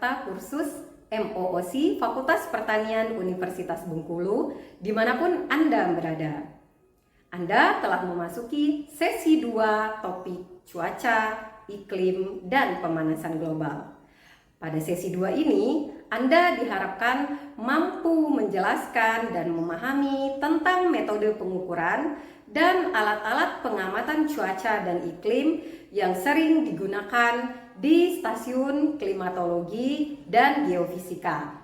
peserta kursus MOOC Fakultas Pertanian Universitas Bengkulu dimanapun Anda berada. Anda telah memasuki sesi 2 topik cuaca, iklim, dan pemanasan global. Pada sesi 2 ini, Anda diharapkan mampu menjelaskan dan memahami tentang metode pengukuran dan alat-alat pengamatan cuaca dan iklim yang sering digunakan di stasiun klimatologi dan geofisika.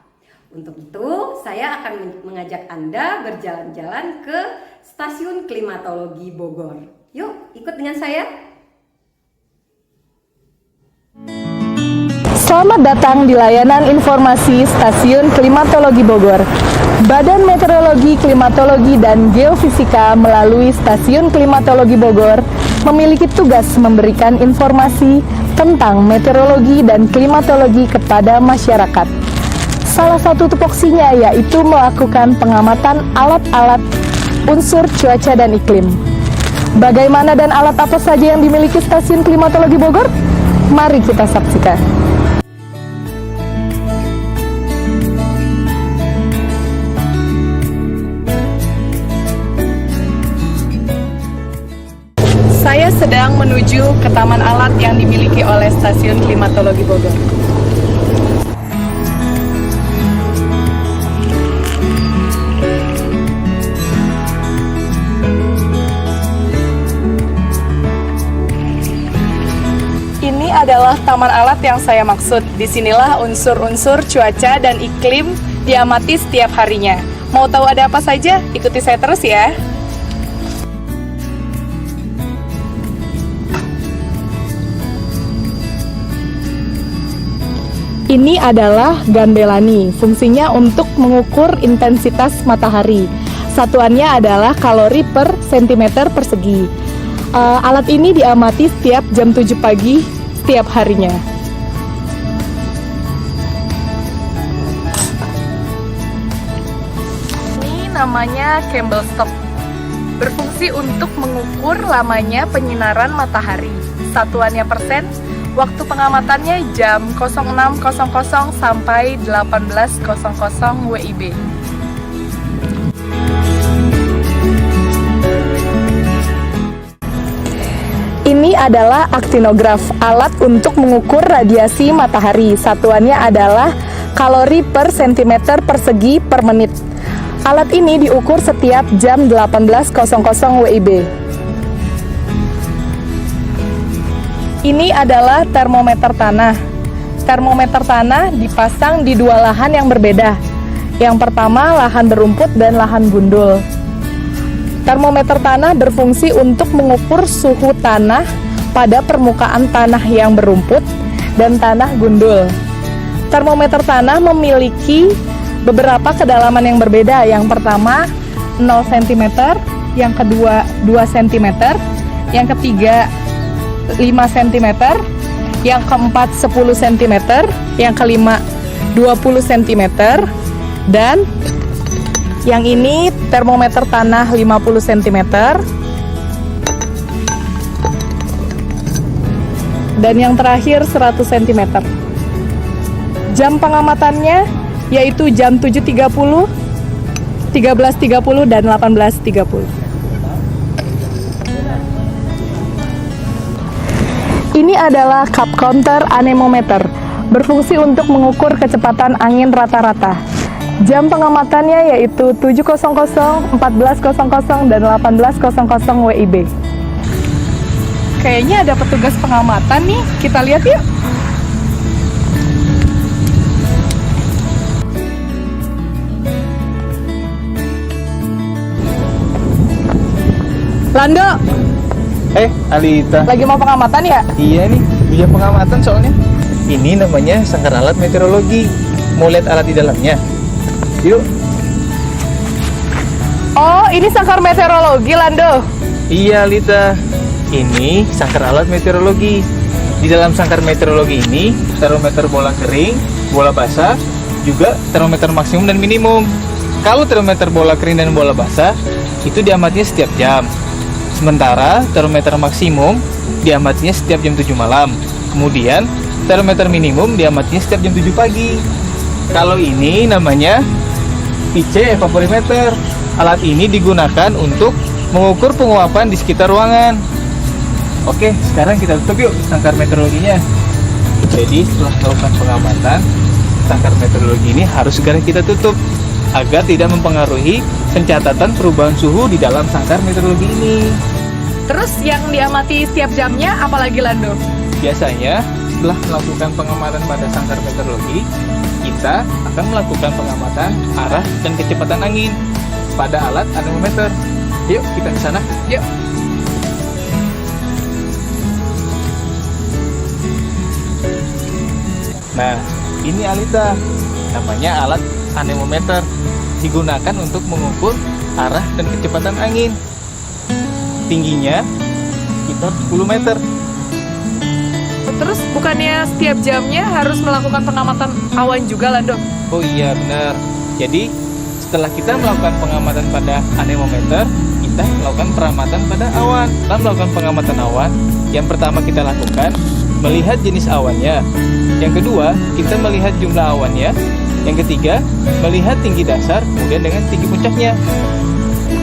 Untuk itu, saya akan mengajak Anda berjalan-jalan ke stasiun klimatologi Bogor. Yuk, ikut dengan saya. Selamat datang di layanan informasi Stasiun Klimatologi Bogor. Badan Meteorologi, Klimatologi, dan Geofisika melalui Stasiun Klimatologi Bogor memiliki tugas memberikan informasi tentang meteorologi dan klimatologi kepada masyarakat. Salah satu tupoksinya yaitu melakukan pengamatan alat-alat unsur cuaca dan iklim. Bagaimana dan alat apa saja yang dimiliki Stasiun Klimatologi Bogor? Mari kita saksikan. Saya sedang menuju ke taman alat yang dimiliki oleh Stasiun Klimatologi Bogor. Ini adalah taman alat yang saya maksud. Disinilah unsur-unsur cuaca dan iklim diamati setiap harinya. Mau tahu ada apa saja? Ikuti saya terus ya. Ini adalah Ganbelani, fungsinya untuk mengukur intensitas matahari. Satuannya adalah kalori per cm persegi. Alat ini diamati setiap jam 7 pagi setiap harinya. Ini namanya Campbell Stop. Berfungsi untuk mengukur lamanya penyinaran matahari. Satuannya persen. Waktu pengamatannya jam 06.00 sampai 18.00 WIB. Ini adalah aktinograf, alat untuk mengukur radiasi matahari. Satuannya adalah kalori per cm persegi per menit. Alat ini diukur setiap jam 18.00 WIB. Ini adalah termometer tanah. Termometer tanah dipasang di 2 lahan yang berbeda. Yang pertama lahan berumput dan lahan gundul. Termometer tanah berfungsi untuk mengukur suhu tanah pada permukaan tanah yang berumput dan tanah gundul. Termometer tanah memiliki beberapa kedalaman yang berbeda. Yang pertama 0 cm, yang kedua 2 cm, yang ketiga 5 cm, yang keempat 10 cm, yang kelima 20 cm, dan yang ini termometer tanah 50 cm, dan yang terakhir 100 cm. Jam pengamatannya yaitu jam 7.30, 13.30, dan 18.30. Ini adalah cup counter anemometer, berfungsi untuk mengukur kecepatan angin rata-rata. Jam pengamatannya yaitu 7.00, 14.00, dan 18.00 WIB. Kayaknya ada petugas pengamatan nih, kita lihat yuk. Lando! Alita. Lagi mau pengamatan ya? Iya nih, punya pengamatan soalnya. Ini namanya sangkar alat meteorologi. Mau lihat alat di dalamnya? Yuk. Oh, ini sangkar meteorologi, Lando. Iya, Alita. Ini sangkar alat meteorologi. Di dalam sangkar meteorologi ini, termometer bola kering, bola basah, juga termometer maksimum dan minimum. Kalau termometer bola kering dan bola basah, itu diamatinya setiap jam. Sementara termometer maksimum diamatinya setiap jam 7 malam. Kemudian termometer minimum diamatinya setiap jam 7 pagi. Kalau ini namanya PC evaporimeter. Alat ini digunakan untuk mengukur penguapan di sekitar ruangan. Oke, sekarang kita tutup yuk sangkar meteorologinya. Jadi setelah melakukan pengamatan, sangkar meteorologi ini harus segera kita tutup agar tidak mempengaruhi pencatatan perubahan suhu di dalam sangkar meteorologi ini. Terus yang diamati setiap jamnya apalagi Lando? Biasanya setelah melakukan pengamatan pada sangkar meteorologi, kita akan melakukan pengamatan arah dan kecepatan angin pada alat anemometer. Yuk kita ke sana. Yuk. Nah, ini Alita, namanya alat anemometer, digunakan untuk mengukur arah dan kecepatan angin. Tingginya sekitar 10 meter. Terus bukannya setiap jamnya harus melakukan pengamatan awan juga Lando? Oh iya benar. Jadi setelah kita melakukan pengamatan pada anemometer, kita melakukan pengamatan pada awan. Setelah melakukan pengamatan awan, yang pertama kita lakukan melihat jenis awannya. Yang kedua, kita melihat jumlah awannya. Yang ketiga, melihat tinggi dasar, kemudian dengan tinggi puncaknya.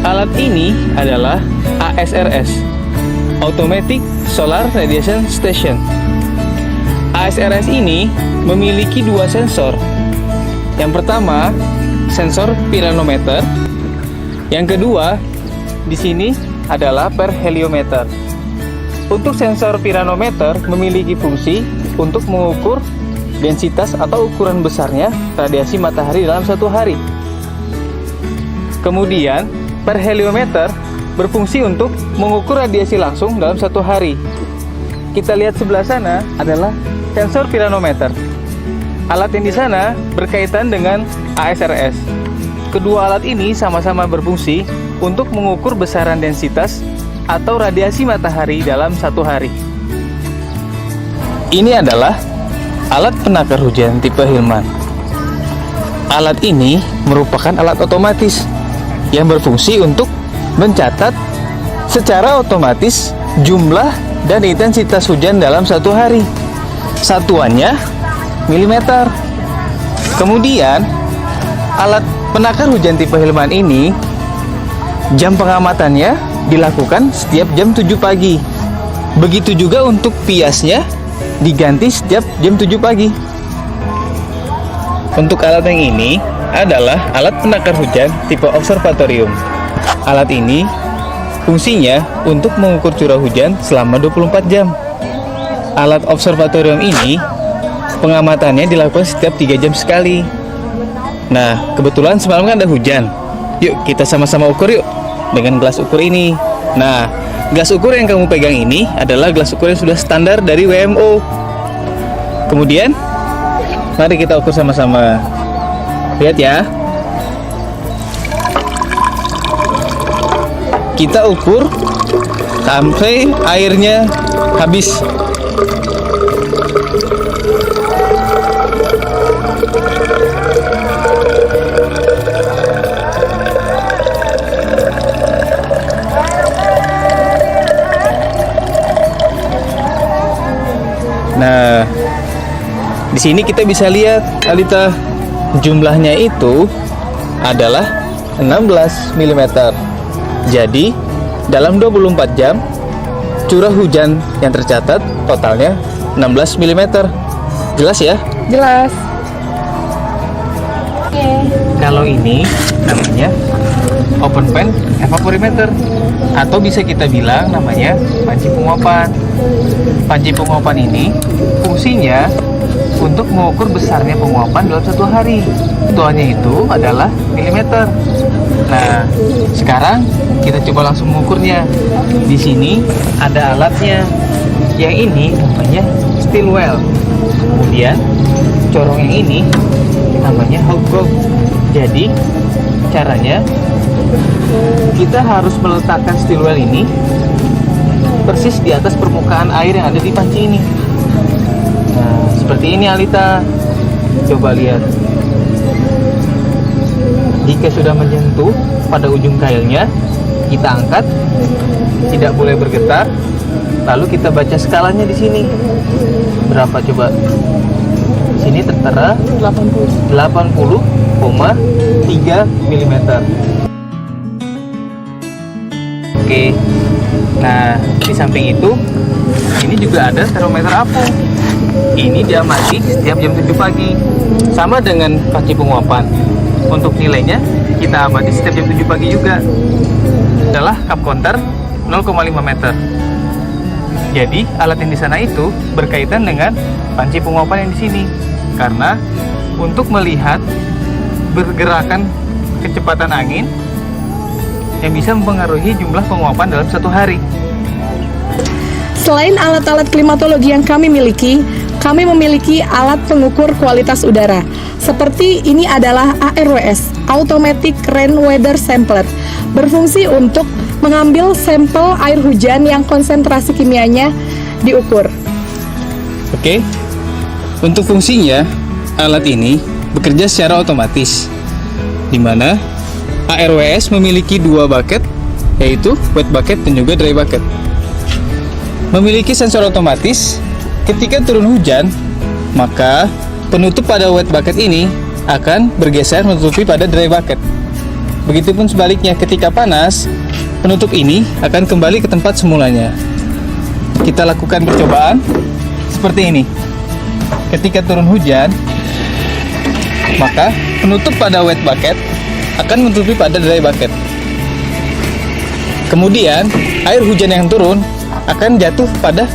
Alat ini adalah ASRS, Automatic Solar Radiation Station. ASRS ini memiliki dua sensor. Yang pertama, sensor piranometer. Yang kedua, di sini adalah perheliometer. Untuk sensor piranometer memiliki fungsi untuk mengukur densitas atau ukuran besarnya radiasi matahari dalam satu hari. Kemudian, perheliometer berfungsi untuk mengukur radiasi langsung dalam satu hari. Kita lihat sebelah sana adalah sensor piranometer. Alat yang di sana berkaitan dengan ASRS. Kedua alat ini sama-sama berfungsi untuk mengukur besaran densitas atau radiasi matahari dalam satu hari. Ini adalah alat penakar hujan tipe Hillman. Alat ini merupakan alat otomatis yang berfungsi untuk mencatat secara otomatis jumlah dan intensitas hujan dalam satu hari. Satuannya milimeter. Kemudian alat penakar hujan tipe Hillman ini jam pengamatannya dilakukan setiap jam 7 pagi. Begitu juga untuk piasnya diganti setiap jam 7 pagi. Untuk alat yang ini adalah alat penakar hujan tipe observatorium. Alat ini fungsinya untuk mengukur curah hujan selama 24 jam. Alat observatorium ini pengamatannya dilakukan setiap 3 jam sekali. Nah, kebetulan semalam kan ada hujan. Yuk kita sama-sama ukur yuk dengan gelas ukur ini. Nah, gelas ukur yang kamu pegang ini adalah gelas ukur yang sudah standar dari WMO. Kemudian, mari kita ukur sama-sama. Lihat ya. Kita ukur sampai airnya habis. Nah, di sini kita bisa lihat Alita, jumlahnya itu adalah 16 mm. Jadi, dalam 24 jam curah hujan yang tercatat totalnya 16 mm. Jelas ya? Jelas. Kalau ini namanya open pan evaporimeter, atau bisa kita bilang namanya panci penguapan. Panci penguapan ini fungsinya untuk mengukur besarnya penguapan dalam satu hari. Satuannya itu adalah milimeter. Nah, sekarang kita coba langsung mengukurnya. Di sini ada alatnya. Yang ini namanya steel well. Kemudian corong yang ini namanya hot probe. Jadi caranya kita harus meletakkan steel well ini persis di atas permukaan air yang ada di panci ini. Nah, seperti ini Alita. Coba lihat. Jika sudah menyentuh pada ujung kailnya, kita angkat, tidak boleh bergetar. Lalu kita baca skalanya di sini. Berapa coba? Sini tertera 80,3 mm. Oke. Nah, di samping itu ini juga ada termometer apung. Ini diamati setiap jam 7 pagi. Sama dengan panci penguapan. Untuk nilainya kita amati setiap jam 7 pagi juga. Adalah cup counter 0,5 meter. Jadi alat yang di sana itu berkaitan dengan panci penguapan yang di sini. Karena untuk melihat pergerakan kecepatan angin yang bisa mempengaruhi jumlah penguapan dalam satu hari. Selain alat-alat klimatologi yang kami memiliki alat pengukur kualitas udara. Seperti ini adalah ARWS, Automatic Rain Weather Sampler, berfungsi untuk mengambil sampel air hujan yang konsentrasi kimianya diukur. Oke, untuk fungsinya, alat ini bekerja secara otomatis, di mana ARWS memiliki dua bucket, yaitu wet bucket dan juga dry bucket. Memiliki sensor otomatis, ketika turun hujan, maka penutup pada wet bucket ini akan bergeser menutupi pada dry bucket. Begitupun sebaliknya, ketika panas, penutup ini akan kembali ke tempat semulanya. Kita lakukan percobaan seperti ini. Ketika turun hujan, maka penutup pada wet bucket akan menutupi pada dry bucket. Kemudian, air hujan yang turun akan jatuh pada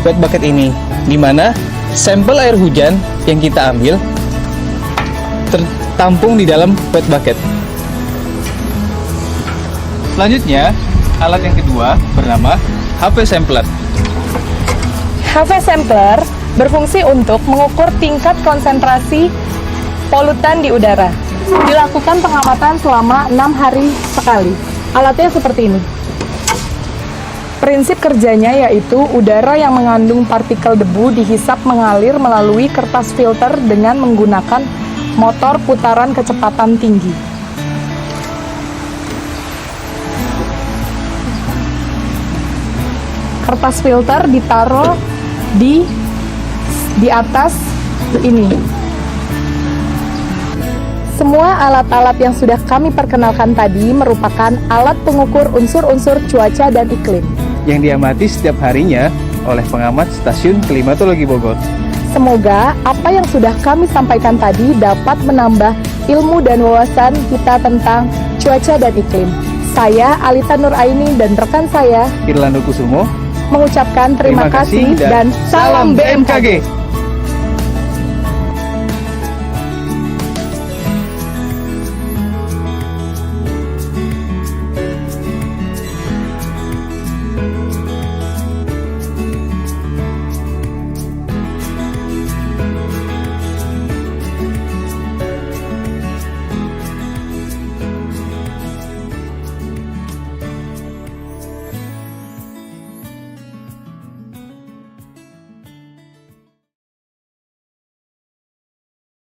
wet bucket ini, di mana sampel air hujan yang kita ambil tertampung di dalam wet bucket. Selanjutnya, alat yang kedua bernama HV Sampler. HV Sampler berfungsi untuk mengukur tingkat konsentrasi polutan di udara. Dilakukan pengamatan selama 6 hari sekali. Alatnya seperti ini. Prinsip kerjanya yaitu udara yang mengandung partikel debu dihisap mengalir melalui kertas filter dengan menggunakan motor putaran kecepatan tinggi. Kertas filter ditaruh di atas ini. Semua alat-alat yang sudah kami perkenalkan tadi merupakan alat pengukur unsur-unsur cuaca dan iklim yang diamati setiap harinya oleh pengamat Stasiun Klimatologi Bogor. Semoga apa yang sudah kami sampaikan tadi dapat menambah ilmu dan wawasan kita tentang cuaca dan iklim. Saya Alita Nuraini dan rekan saya Irlando Kusumo mengucapkan terima kasih dan salam BMKG.